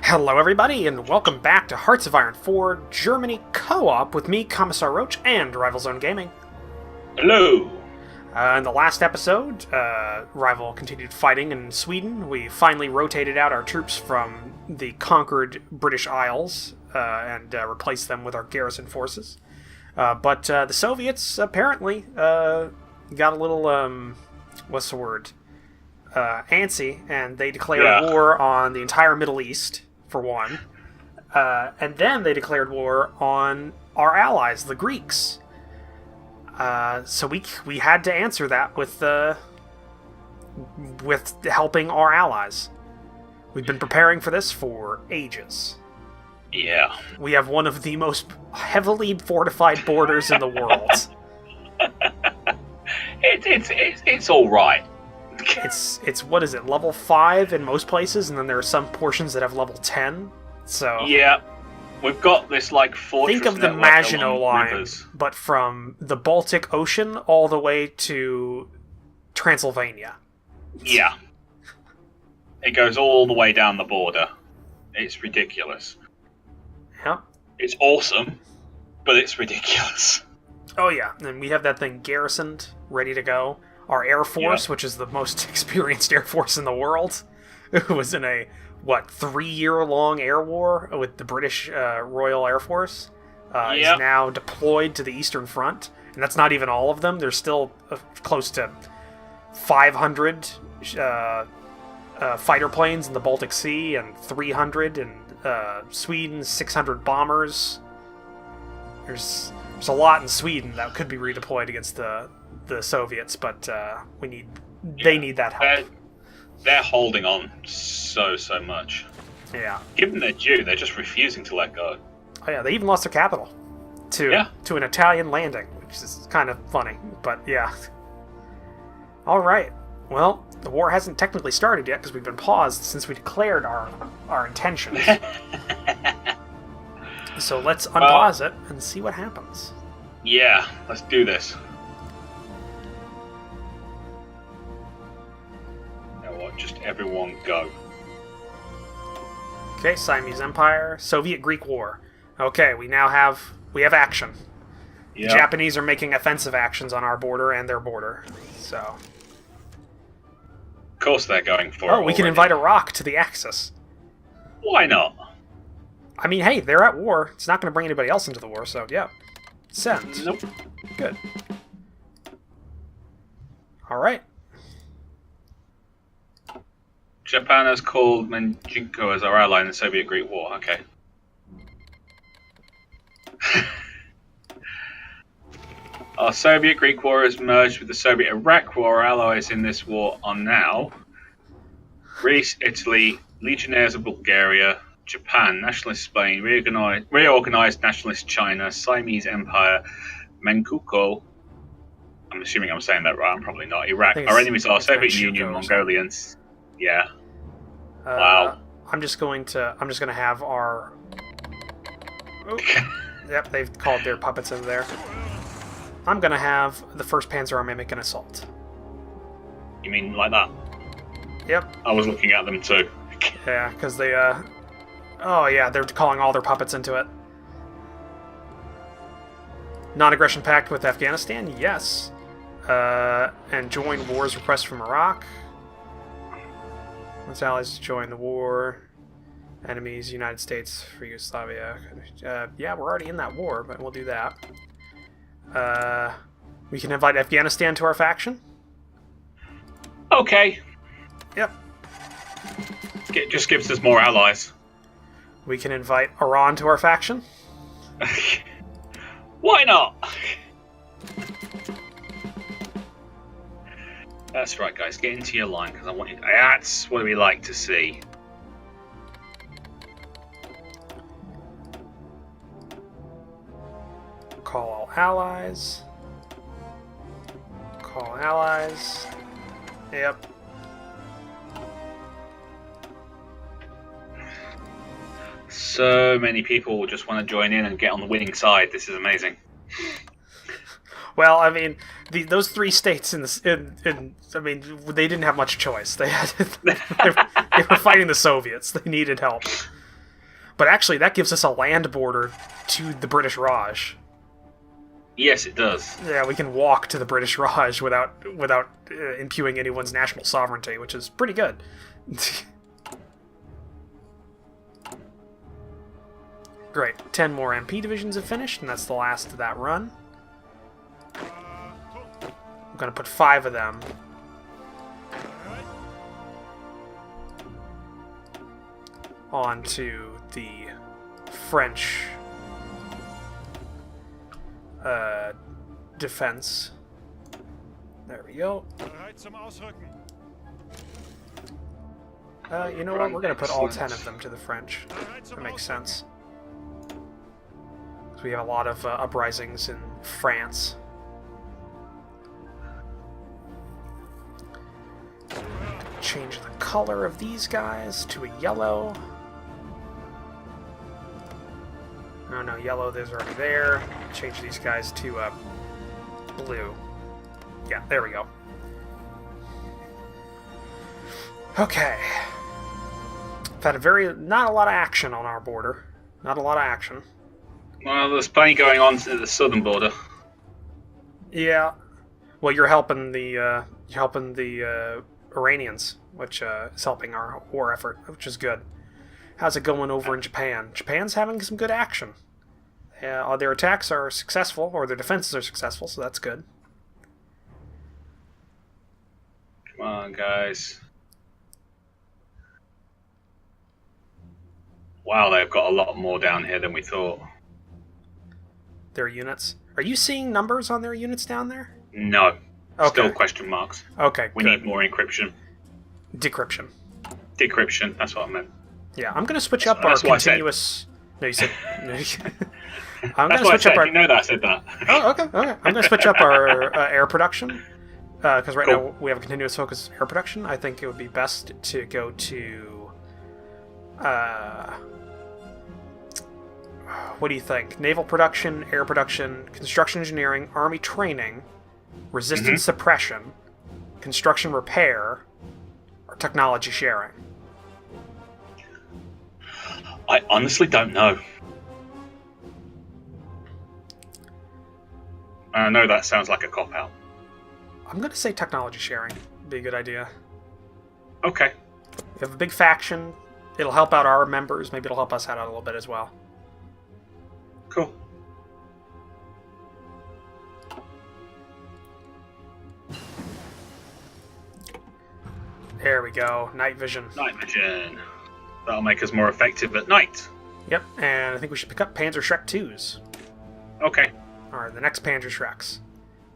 Hello, everybody, and welcome back to Hearts of Iron 4 Germany Co-op with me, Commissar Roach, and Rival Zone Gaming. Hello! In the last episode, Rival continued fighting in Sweden. We finally rotated out our troops from the conquered British Isles and replaced them with our garrison forces. But the Soviets apparently got a little, what's the word? Antsy, and they declared war on the entire Middle East, for one. And then they declared war on our allies, the Greeks. So we had to answer that with helping our allies. We've been preparing for this for ages. Yeah. We have one of the most heavily fortified borders in the world. It's all right. It's what is it, level 5 in most places, and then there are some portions that have level 10. So yeah, we've got this fortress. Think of the Maginot Line, but from the Baltic Ocean all the way to Transylvania. Yeah, it goes all the way down the border. It's ridiculous. Yep. It's awesome, but it's ridiculous. Oh yeah, and we have that thing garrisoned, ready to go. Our Air Force, which is the most experienced Air Force in the world, was in a, 3-year-long air war with the British Royal Air Force, is now deployed to the Eastern Front. And that's not even all of them. There's still close to 500 fighter planes in the Baltic Sea, and 300 in Sweden, 600 bombers. There's a lot in Sweden that could be redeployed against the Soviets, but they need that help. They're holding on so much. Yeah. Give them their due, they're just refusing to let go. Oh yeah, they even lost their capital to an Italian landing, which is kind of funny, but yeah. All right. Well, the war hasn't technically started yet because we've been paused since we declared our intentions. So let's unpause it and see what happens. Yeah, let's do this. Just everyone go. Okay, Siamese Empire, Soviet-Greek War. Okay, we have action. Yep. The Japanese are making offensive actions on our border and their border, so. Of course they're going for it. Oh, we can invite Iraq to the Axis. Why not? I mean, hey, they're at war. It's not going to bring anybody else into the war, so yeah. Send. Nope. Good. All right. Japan has called Manchukuo as our ally in the Soviet-Greek War. Okay. Our Soviet-Greek War has merged with the Soviet-Iraq War. Our allies in this war are now Greece, Italy, Legionnaires of Bulgaria, Japan, Nationalist Spain, reorganized Nationalist China, Siamese Empire, Manchukuo. I'm assuming I'm saying that right. I'm probably not. Iraq. Our enemies are Soviet Union, Mongolians. Yeah. Wow. I'm just going to have our. Oh. Yep, they've called their puppets in there. I'm gonna have the 1st Panzer Army make an assault. You mean like that? Yep. I was looking at them too. Yeah, because they oh yeah, they're calling all their puppets into it. Non-aggression pact with Afghanistan, yes. And join wars request from Iraq. Once allies join the war, enemies, United States for Yugoslavia. Yeah, we're already in that war, but we'll do that. We can invite Afghanistan to our faction. Okay. Yep. It just gives us more allies. We can invite Iran to our faction. Why not? That's right, guys. Get into your line, because I want you. That's what we like to see. Call all allies. Call allies. Yep. So many people just want to join in and get on the winning side. This is amazing. Well, I mean, those 3 states I mean, they didn't have much choice. They were fighting the Soviets. They needed help. But actually, that gives us a land border to the British Raj. Yes, it does. Yeah, we can walk to the British Raj without impugning anyone's national sovereignty, which is pretty good. Great. 10 more MP divisions have finished, and that's the last of that run. I'm going to put 5 of them onto the French defense. There we go. You know what? We're going to put all 10 of them to the French. That makes sense. Because we have a lot of uprisings in France. Change the color of these guys to a yellow. Oh no, yellow, there's already there. Change these guys to blue. Yeah, there we go. Okay. I've had not a lot of action on our border. Not a lot of action. Well, there's plenty going on to the southern border. Yeah. Well, you're helping the Iranians, which is helping our war effort, which is good. How's it going over in Japan? Japan's having some good action. Their attacks are successful, or their defenses are successful, so that's good. Come on, guys. Wow, they've got a lot more down here than we thought. Their units. Are you seeing numbers on their units down there? No. Okay. Still question marks. Okay, We need more encryption. Decryption. Decryption, that's what I meant. Yeah, I'm going to switch up our That's what I said. continuous... No, you said... I'm going That's to what I switch said. up our... You know that I said that. Oh, okay. I'm going to switch up our air production. Because right Cool. now we have a continuous focus air production. I think it would be best to go to... what do you think? Naval production, air production, construction engineering, army training, resistance suppression, construction repair, or technology sharing? I honestly don't know. I know that sounds like a cop-out. I'm going to say technology sharing would be a good idea. Okay. We have a big faction. It'll help out our members. Maybe it'll help us out a little bit as well. Cool. There we go. Night vision. Night vision. That'll make us more effective at night. Yep, and I think we should pick up Panzer Shrek 2s. Okay. Or the next Panzer Shreks.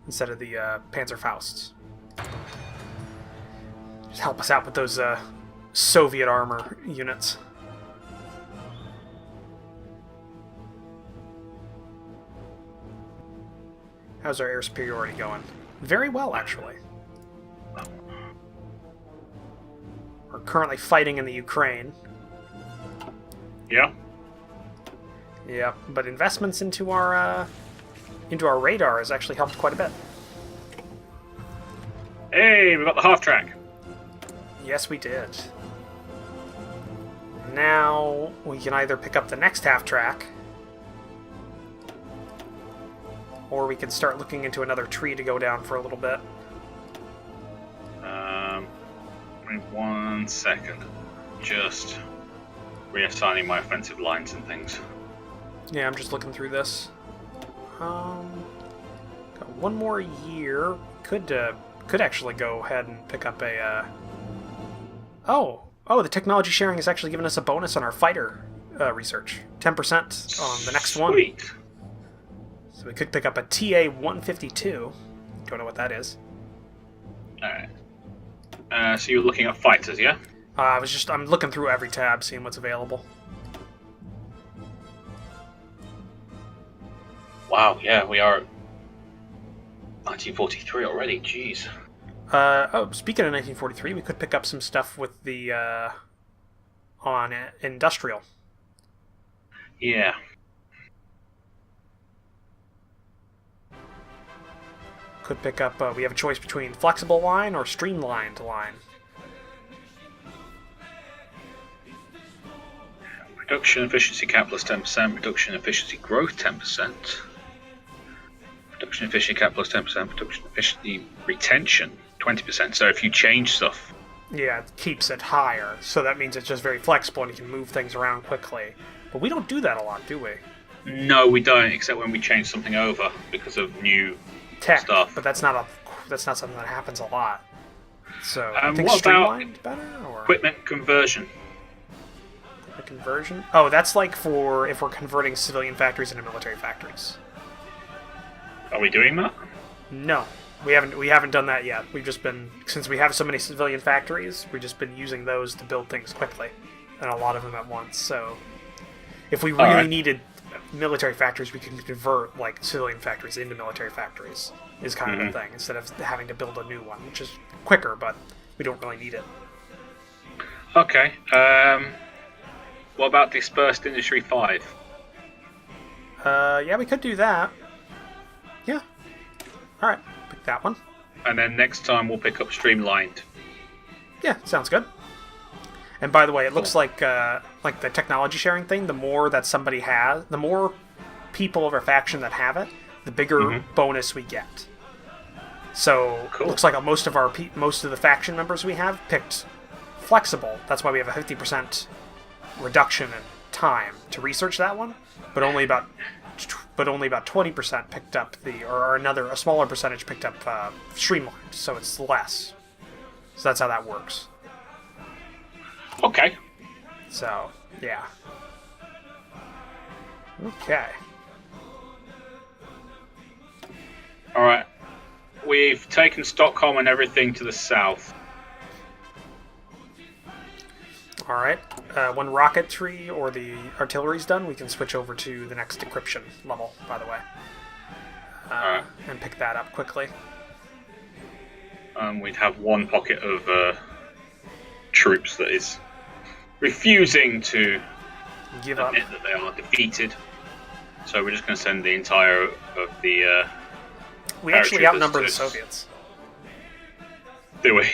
Instead of the Panzer Fausts. Just help us out with those Soviet armor units. How's our air superiority going? Very well, actually. We're currently fighting in the Ukraine. Yeah. Yeah, but investments into our radar has actually helped quite a bit. Hey, we got the half track. Yes, we did. Now we can either pick up the next half track, or we can start looking into another tree to go down for a little bit. Wait 1 second. Just reassigning my offensive lines and things. Yeah, I'm just looking through this. Got one more year. Could actually go ahead and pick up a. Oh, the technology sharing is actually giving us a bonus on our fighter research. 10% on the next one. Sweet. So we could pick up a TA-152. Don't know what that is. Alright. So you're looking at fighters, yeah? I'm looking through every tab, seeing what's available. Wow, yeah, we are at 1943 already, jeez. Speaking of 1943, we could pick up some stuff with the, on industrial. Yeah. Could pick up, we have a choice between flexible line or streamlined line. Production efficiency cap plus 10%. Production efficiency growth 10%. Production efficiency cap plus 10%. Production efficiency retention 20%. So if you change stuff, Yeah, it keeps it higher, so that means it's just very flexible and you can move things around quickly. But we don't do that a lot, do we? no, we don't, except when we change something over because of new Tech, stuff. but that's not something that happens a lot. So I think what about streamlined better or equipment conversion? the conversion. Oh, that's like for if we're converting civilian factories into military factories. Are we doing that? No, we haven't done that yet. We've just been, since we have so many civilian factories, we've just been using those to build things quickly, and a lot of them at once. So if we really needed military factories, we can convert like civilian factories into military factories. Is kind of the thing, instead of having to build a new one, which is quicker, but we don't really need it. Okay. What about dispersed industry 5? Yeah, we could do that. Yeah. All right, pick that one. And then next time we'll pick up streamlined. Yeah, sounds good. And by the way, it looks like the technology sharing thing. The more that somebody has, the more people of our faction that have it, the bigger bonus we get. So Cool. It looks like most of the faction members we have picked flexible. That's why we have a 50% reduction in time to research that one, but only about 20% picked up a smaller percentage picked up streamlined. So it's less. So that's how that works. Okay. So yeah. Okay. All right. We've taken Stockholm and everything to the south. All right. When rocketry or the artillery's done, we can switch over to the next decryption level, by the way. And pick that up quickly. We'd have one pocket of troops that is refusing to Give up. admit that they are defeated. So we're just going to send the entire of the... We actually outnumber the Soviets. Do we?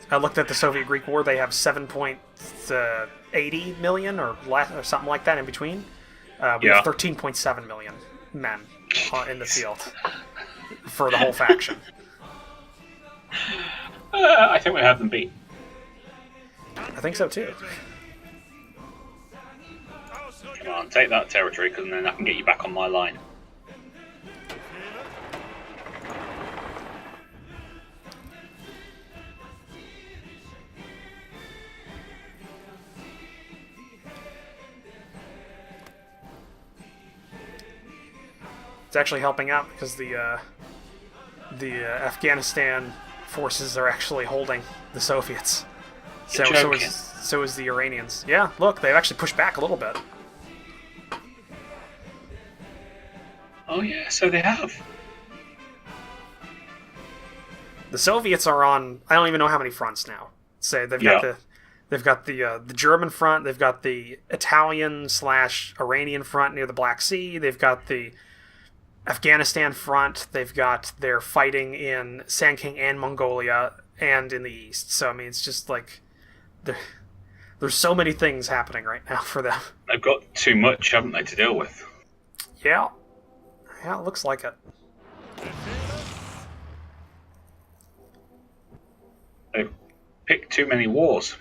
I looked at the Soviet-Greek War. They have 7.80 million or less, or something like that in between. We have 13.7 million men in the field for the whole faction. I think we have them beat. I think so too. Come on, take that territory, because then I can get you back on my line. It's actually helping out because the Afghanistan forces are actually holding the Soviets. So is the Iranians. Yeah, look, they've actually pushed back a little bit. Oh yeah, so they have. The Soviets are on, I don't even know how many fronts now. Say they've got the German front, they've got the Italian/Iranian front near the Black Sea, they've got the Afghanistan front, they're fighting in Sanking and Mongolia and in the east. So I mean, it's just like there's so many things happening right now for them. They've got too much, haven't they, to deal with? Yeah, it looks like it. They've picked too many wars.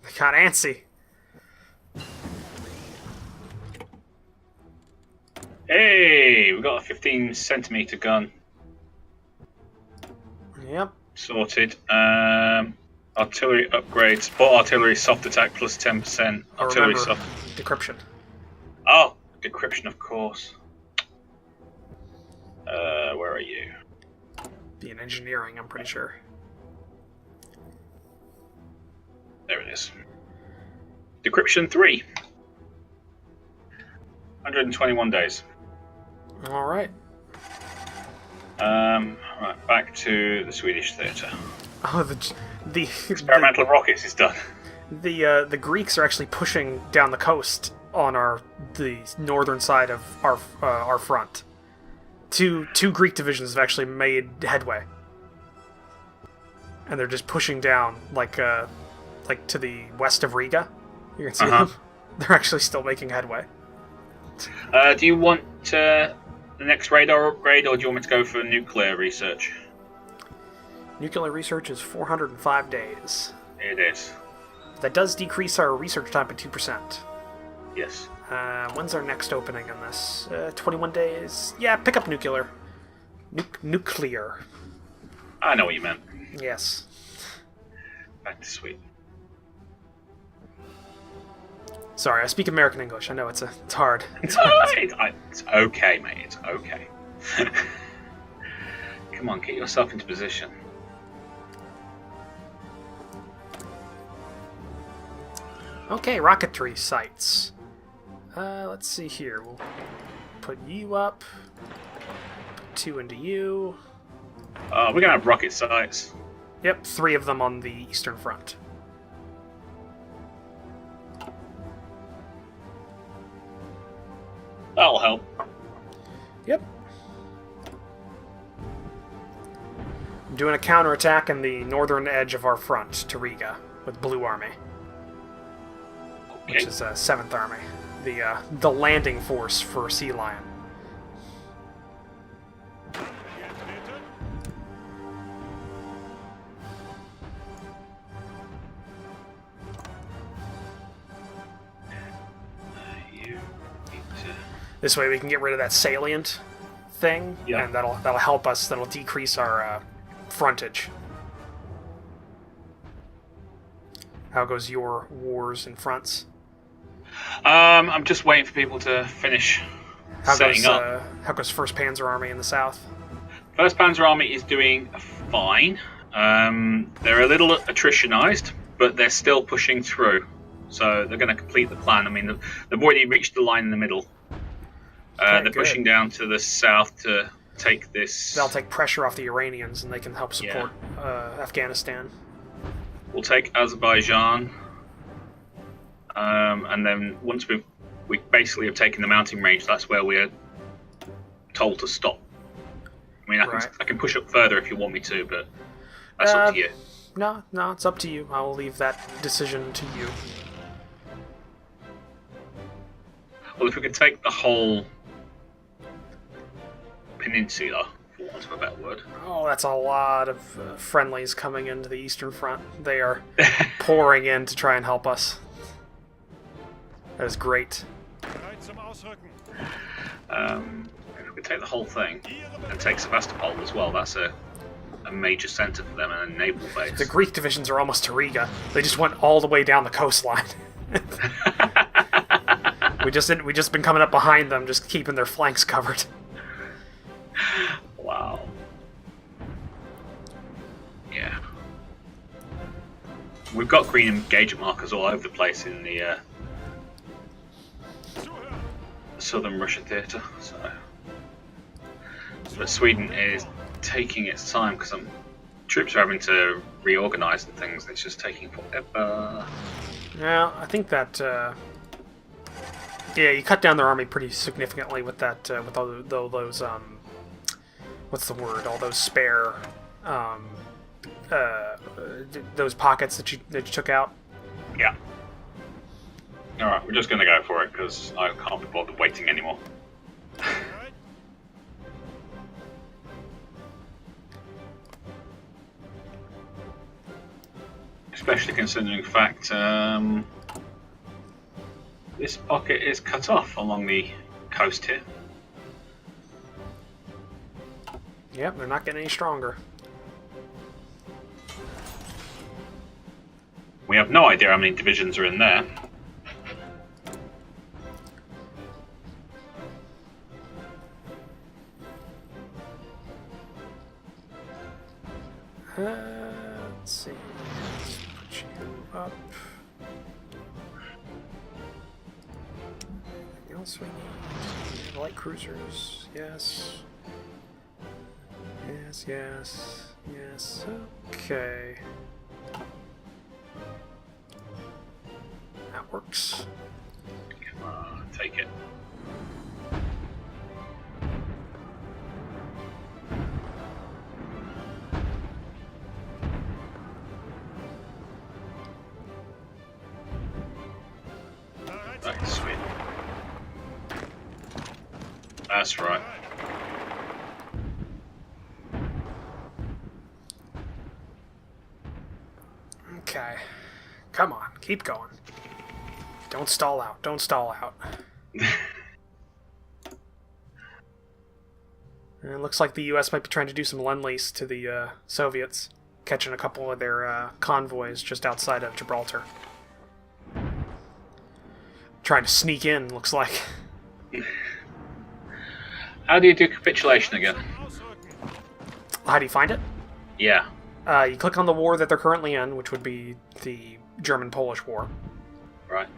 They got antsy. Hey, we got a 15 centimeter gun. Yep. Sorted. Artillery upgrade. Support artillery soft attack plus 10%. Artillery soft. Decryption. Oh, decryption, of course. Where are you? Be in engineering, I'm pretty sure. There it is. Decryption 3. 121 days. All right. Right, back to the Swedish theatre. Oh, the Experimental rockets is done. The Greeks are actually pushing down the coast on the northern side of our front. Two Greek divisions have actually made headway, and they're just pushing down like to the west of Riga, You can see them. They're actually still making headway. Do you want the next radar upgrade, or do you want me to go for nuclear research? Nuclear research is 405 days. It is. That does decrease our research time by 2%. Yes. When's our next opening on this? 21 days. Yeah, pick up nuclear. Nuclear. I know what you meant. Yes. Back to Sweden. Sorry, I speak American English. I know it's hard. It's okay, mate. It's okay. Come on, get yourself into position. Okay, rocketry sites. Let's see here. We'll put you up. Put 2 into you. We're gonna have rocket sites. Yep, 3 of them on the Eastern Front. That'll help. Yep. I'm doing a counterattack in the northern edge of our front to Riga with Blue Army, which is 7th Army, the landing force for Sea Lion. This way we can get rid of that salient thing, and that'll help us. That'll decrease our frontage. How goes your wars and fronts? I'm just waiting for people to finish setting up. How goes 1st Panzer Army in the south? 1st Panzer Army is doing fine. They're a little attritionized, but they're still pushing through. So they're going to complete the plan. I mean, they've already reached the line in the middle. They're pushing down to the south to take this. They'll take pressure off the Iranians, and they can help support Afghanistan. We'll take Azerbaijan, and then once we basically have taken the mounting range, that's where we're told to stop. I mean, I can push up further if you want me to, but that's up to you. No, it's up to you. I will leave that decision to you. Well, if we could take the whole peninsula, for want of a better word. Oh, that's a lot of friendlies coming into the Eastern Front. They are pouring in to try and help us. That is great. If we could take the whole thing and take Sevastopol as well, that's a major centre for them and a naval base. The Greek divisions are almost to Riga. They just went all the way down the coastline. We just been coming up behind them, just keeping their flanks covered. Wow. Yeah. We've got green engagement markers all over the place in the southern Russian theatre. But Sweden is taking its time because troops are having to reorganise and things. It's just taking forever. Yeah, I think that. Yeah, you cut down their army pretty significantly with that. With all those what's the word? All those spare those pockets that you took out. Yeah. All right, we're just going to go for it because I can't be bothered waiting anymore. Especially considering the fact this pocket is cut off along the coast here. Yep, they're not getting any stronger. We have no idea how many divisions are in there. Let's see. Let's put you up. Anything else we need? Light cruisers, yes. Yes. Okay. That works. Come on, take it. Second Sweden. That's right. Okay. Come on, keep going. Don't stall out. Don't stall out. And it looks like the U.S. might be trying to do some lend-lease to the Soviets, catching a couple of their convoys just outside of Gibraltar. Trying to sneak in, looks like. How do you do capitulation again? How do you find it? Yeah. You click on the war that they're currently in, which would be the German-Polish War. Right.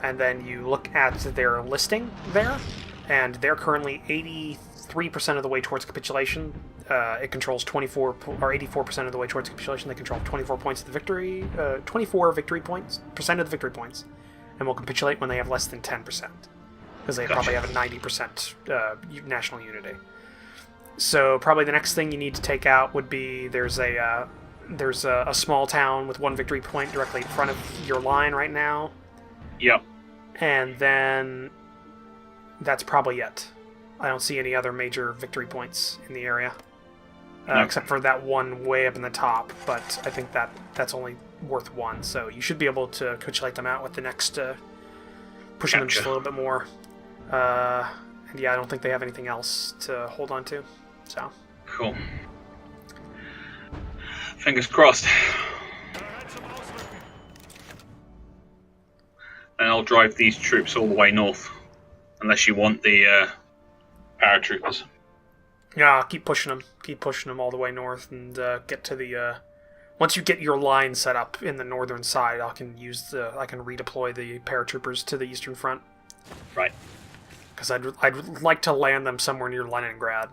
And then you look at their listing there, and they're currently 83% of the way towards capitulation. It controls 84% of the way towards capitulation. They control 24 points of the victory, 24 victory points, percent of the victory points, and will capitulate when they have less than 10%, because they probably have a 90% national unity. So probably the next thing you need to take out would be there's a small town with 1 victory point directly in front of your line right now. Yep. And then that's probably it. I don't see any other major victory points in the area, except for that one way up in the top. But I think that's only worth 1, so you should be able to capitulate them out with the next pushing them just a little bit more. And yeah, I don't think they have anything else to hold on to. So cool. Fingers crossed. And I'll drive these troops all the way north, unless you want the paratroopers. Yeah, keep pushing them. Keep pushing them all the way north, and get to the. Once you get your line set up in the northern side, I can redeploy the paratroopers to the eastern front. Right. Because I'd like to land them somewhere near Leningrad.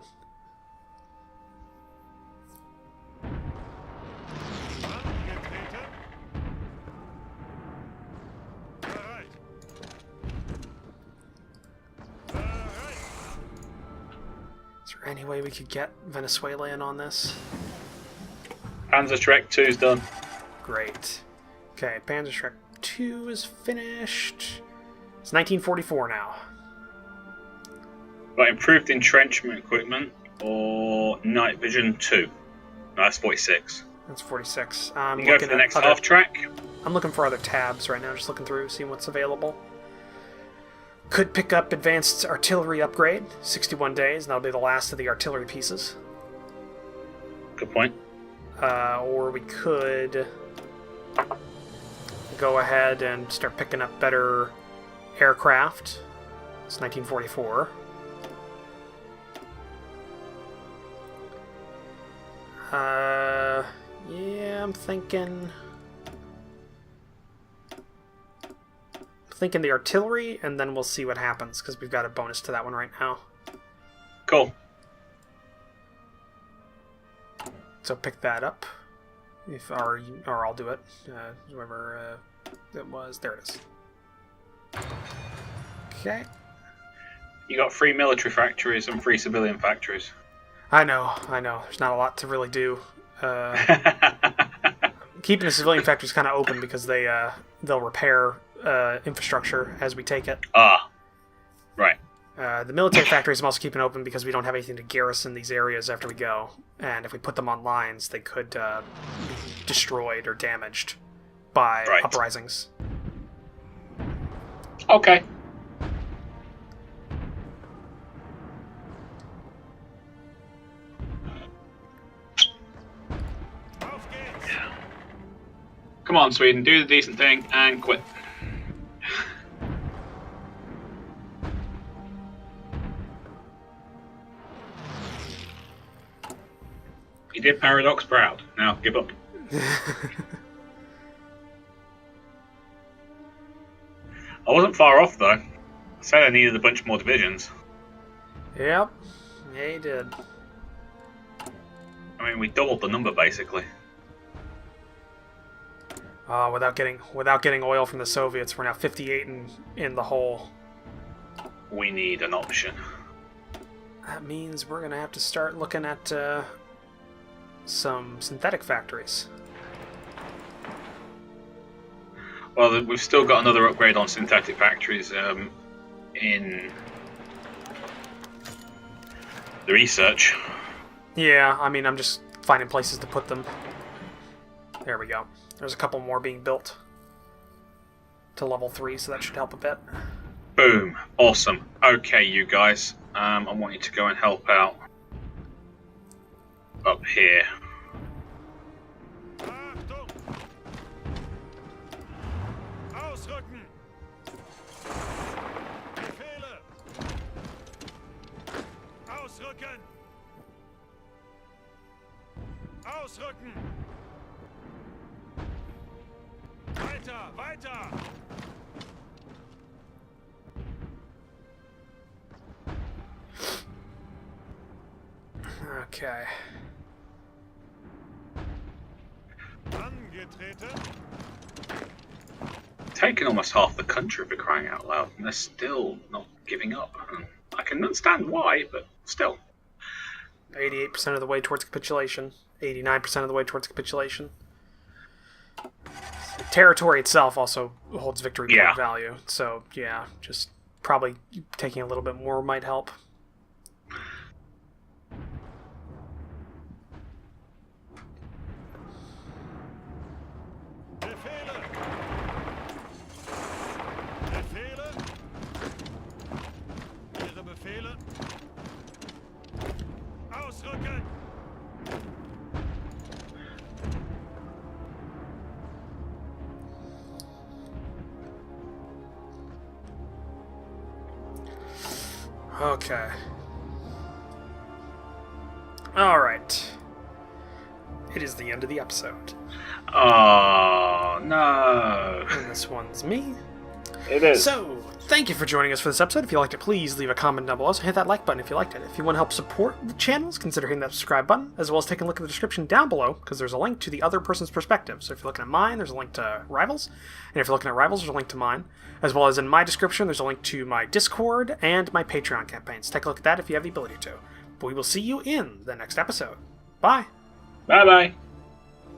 Is there any way we could get Venezuela in on this? Panzerschreck 2's done. Great. Okay, Panzerschreck 2 is finished. It's 1944 now. Got improved entrenchment equipment or night vision 2. No, that's 46. That's 46. You can go for the next half track. I'm looking for other tabs right now, just looking through, seeing what's available. Could pick up advanced artillery upgrade, 61 days, and that'll be the last of the artillery pieces. Good point. Or we could go ahead and start picking up better aircraft. It's 1944. Yeah, I'm thinking the artillery, and then we'll see what happens, because we've got a bonus to that one right now. Cool. So pick that up, or I'll do it. Whoever it was, there it is. Okay. You got 3 military factories and 3 civilian factories. I know. There's not a lot to really do. Keeping the civilian factories kind of open because they'll repair infrastructure as we take it. Ah, right. The military factories I'm also keeping open because we don't have anything to garrison these areas after we go. And if we put them on lines, they could be destroyed or damaged by uprisings. Okay. Come on, Sweden, do the decent thing and quit. You did Paradox proud. Now give up. I wasn't far off, though. I said I needed a bunch more divisions. Yep. Yeah, you did. I mean, we doubled the number, basically. Without getting oil from the Soviets, we're now 58 in the hole. We need an option. That means we're going to have to start looking at some synthetic factories. Well, we've still got another upgrade on synthetic factories in the research. Yeah, I mean, I'm just finding places to put them. There we go. There's a couple more being built to level 3, so that should help a bit. Boom. Awesome. Okay, you guys. I want you to go and help out up here. Achtung! Ausrücken! Befehle! Ausrücken! Ausrücken! Weiter, weiter! Okay. Angetreten! Taking almost half the country for crying out loud, and they're still not giving up. I can understand why, but still. 88% of the way towards capitulation. 89% of the way towards capitulation. The territory itself also holds victory point value. So, yeah, just probably taking a little bit more might help. Befehle! Befehle! Ihre Befehle! Ausrücken! Okay. Alright. It is the end of the episode. Oh, no. And this one's me. It is. So, thank you for joining us for this episode. If you liked it, please leave a comment down below. So hit that like button if you liked it. If you want to help support the channels, consider hitting that subscribe button, as well as taking a look at the description down below, because there's a link to the other person's perspective. So if you're looking at mine, there's a link to Rivals. And if you're looking at Rivals, there's a link to mine. As well as in my description, there's a link to my Discord and my Patreon campaigns. Take a look at that if you have the ability to. But we will see you in the next episode. Bye! Bye-bye.